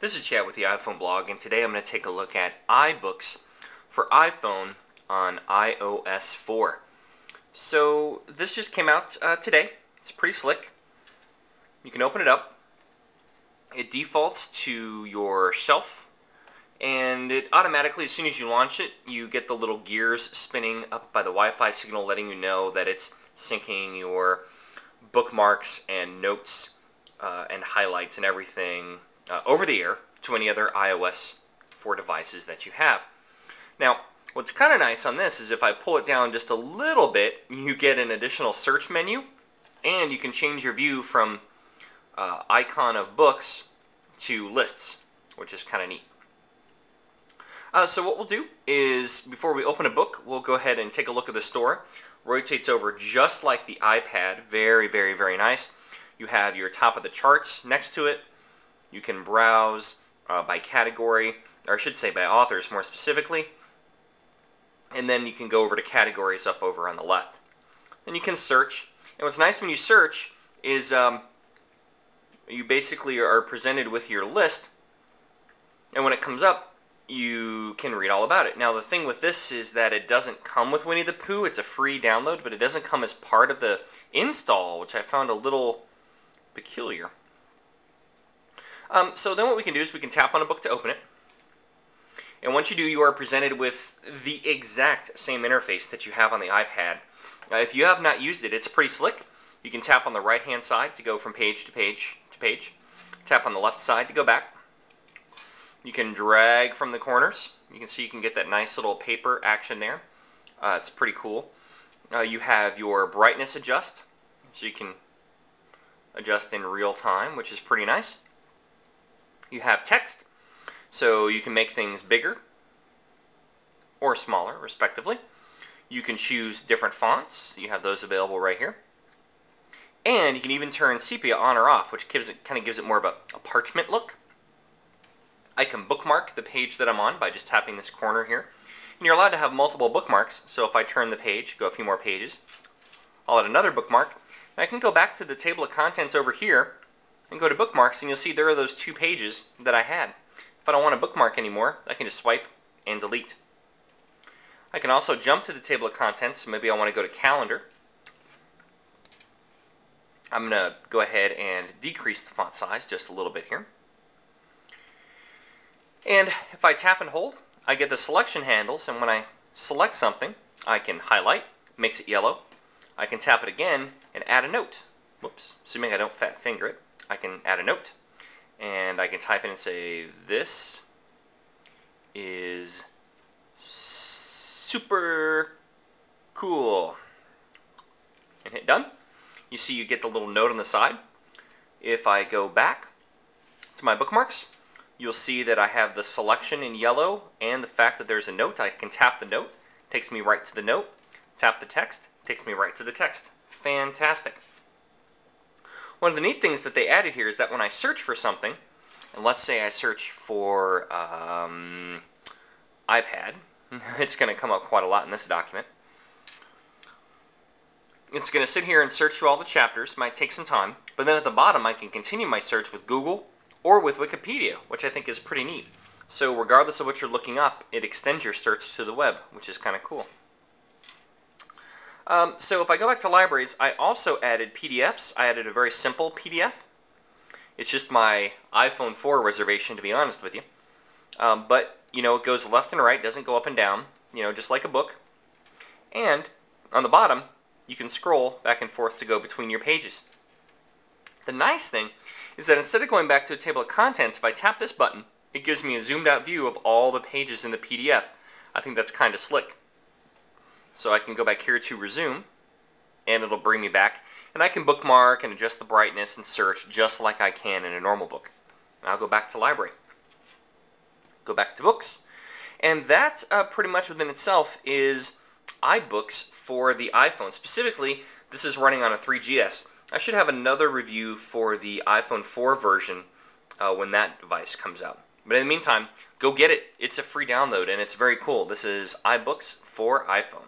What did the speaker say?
This is Chad with the iPhone blog, and today I'm going to take a look at iBooks for iPhone on iOS 4. So this just came out today. It's pretty slick. You can open it up. It defaults to your shelf, and it automatically, as soon as you launch it, you get the little gears spinning up by the Wi-Fi signal letting you know that it's syncing your bookmarks and notes and highlights and everything over the air to any other iOS 4 devices that you have. Now, what's kind of nice on this is if I pull it down just a little bit, you get an additional search menu, and you can change your view from icon of books to lists, which is kind of neat. So what we'll do is, before we open a book, we'll go ahead and take a look at the store. Rotates over just like the iPad. Very, very, very nice. You have your top of the charts next to it. You can browse by category, or I should say by authors more specifically. And then you can go over to categories up over on the left. Then you can search. And what's nice when you search is you basically are presented with your list. And when it comes up, you can read all about it. Now the thing with this is that it doesn't come with Winnie the Pooh. It's a free download, but it doesn't come as part of the install, which I found a little peculiar. So then what we can do is we can tap on a book to open it. And once you do, you are presented with the exact same interface that you have on the iPad. If you have not used it, it's pretty slick. You can tap on the right-hand side to go from page to page to page. Tap on the left side to go back. You can drag from the corners. You can see you can get that nice little paper action there. It's pretty cool. You have your brightness adjust, so you can adjust in real time, which is pretty nice. You have text, so you can make things bigger or smaller, respectively. You can choose different fonts. You have those available right here. And you can even turn sepia on or off, which kind of gives it more of a parchment look. I can bookmark the page that I'm on by just tapping this corner here. And you're allowed to have multiple bookmarks, so if I turn the page, go a few more pages, I'll add another bookmark. And I can go back to the table of contents over here and go to bookmarks, and you'll see there are those 2 pages that I had. If I don't want to bookmark anymore, I can just swipe and delete. I can also jump to the table of contents. Maybe I want to go to calendar. I'm going to go ahead and decrease the font size just a little bit here. And if I tap and hold, I get the selection handles, and when I select something, I can highlight, makes it yellow. I can tap it again and add a note. Whoops, assuming I don't fat finger it. I can add a note, and I can type in and say, this is super cool, and hit done. You see you get the little note on the side. If I go back to my bookmarks, you'll see that I have the selection in yellow and the fact that there's a note. I can tap the note, takes me right to the note. Tap the text, takes me right to the text. Fantastic. One of the neat things that they added here is that when I search for something, and let's say I search for iPad, it's going to come up quite a lot in this document. It's going to sit here and search through all the chapters. Might take some time, but then at the bottom I can continue my search with Google or with Wikipedia, which I think is pretty neat. So regardless of what you're looking up, it extends your search to the web, which is kind of cool. So if I go back to libraries, I also added PDFs. I added a very simple PDF. It's just my iPhone 4 reservation, to be honest with you. But, you know, it goes left and right, doesn't go up and down, you know, just like a book. And on the bottom, you can scroll back and forth to go between your pages. The nice thing is that instead of going back to a table of contents, if I tap this button, it gives me a zoomed out view of all the pages in the PDF. I think that's kind of slick. So I can go back here to resume, and it'll bring me back. And I can bookmark and adjust the brightness and search just like I can in a normal book. And I'll go back to library. Go back to books. And that pretty much within itself is iBooks for the iPhone. Specifically, this is running on a 3GS. I should have another review for the iPhone 4 version when that device comes out. But in the meantime, go get it. It's a free download, and it's very cool. This is iBooks for iPhone.